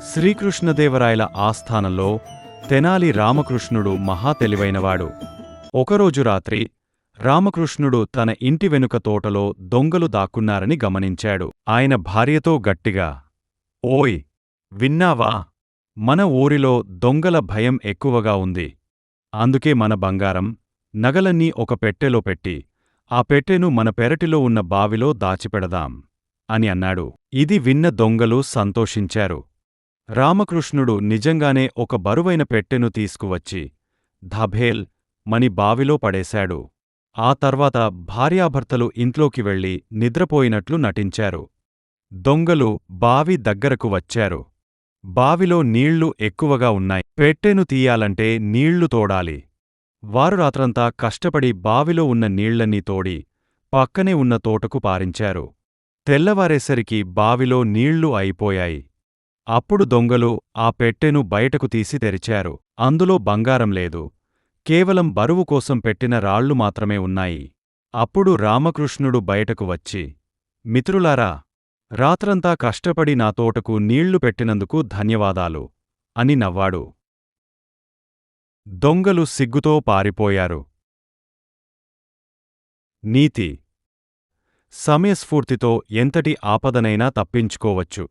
శ్రీకృష్ణదేవరాయల ఆస్థానంలో తెనాలి రామకృష్ణుడు మహా తెలివైనవాడు. ఒకరోజు రాత్రి రామకృష్ణుడు తన ఇంటి వెనుక తోటలో దొంగలు దాక్కున్నారని గమనించాడు. ఆయన భార్యతో గట్టిగా, ఓయ్, విన్నావా? మన ఊరిలో దొంగల భయం ఎక్కువగా ఉంది. అందుకే మన బంగారం, నగలన్నీ ఒక పెట్టెలో పెట్టి ఆ పెట్టెను మన పెరటిలో ఉన్న బావిలో దాచిపెడదాం అని అన్నాడు. ఇది విన్న దొంగలు సంతోషించారు. రామకృష్ణుడు నిజంగానే ఒక బరువైన పెట్టెను తీసుకువచ్చి ధభేల్ మని బావిలో పడేశాడు. ఆ తర్వాత భార్యాభర్తలు ఇంట్లోకి వెళ్లి నిద్రపోయినట్లు నటించారు. దొంగలు బావి దగ్గరకు వచ్చారు. బావిలో నీళ్లు ఎక్కువగా ఉన్నాయి. పెట్టెను తీయాలంటే నీళ్లు తోడాలి. వారు రాత్రంతా కష్టపడి బావిలో ఉన్న నీళ్లన్నీ తోడి పక్కనే ఉన్న తోటకు పారించారు. తెల్లవారేసరికి బావిలో నీళ్లు అయిపోయాయి. అప్పుడు దొంగలు ఆ పెట్టెను బయటకు తీసి తెరిచారు. అందులో బంగారం లేదు, కేవలం బరువు కోసం పెట్టిన రాళ్లు మాత్రమే ఉన్నాయి. అప్పుడు రామకృష్ణుడు బయటకు వచ్చి, మిత్రులారా, రాత్రంతా కష్టపడి నా తోటకు నీళ్లు పెట్టినందుకు ధన్యవాదాలు అని నవ్వాడు. దొంగలు సిగ్గుతో పారిపోయారు. నీతి: సమయస్ఫూర్తితో ఎంతటి ఆపదనైనా తప్పించుకోవచ్చు.